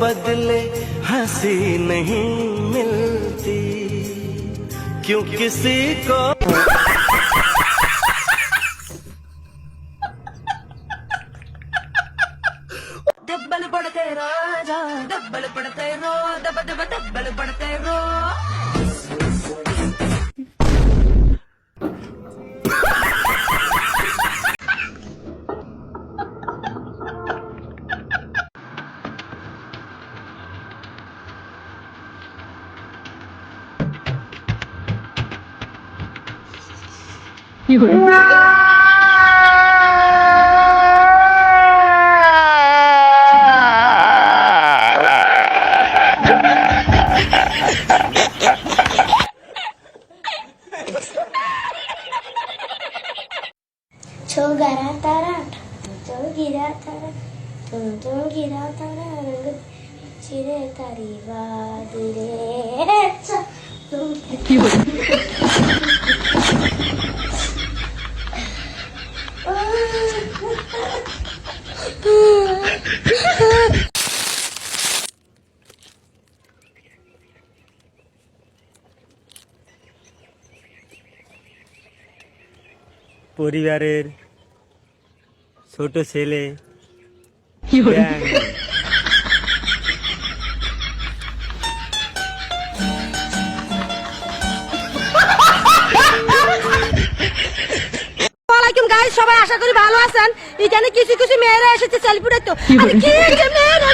बदले हंसी नहीं मिलती क्यों किसी को दब्बल पड़ते राजा दब्बल पड़ते रो दब दब दब्बल पड़ते रो Gara tara, gira tara, gira tara, rang chire tari vadire. পরিবারের ছোট ছেলে গাইস সবাই আশা করি ভালো আছেন। এখানে কিছু কিছু মেয়েরা এসেছে সেলফি উঠাইতে। আরে কি যে মেয়েরা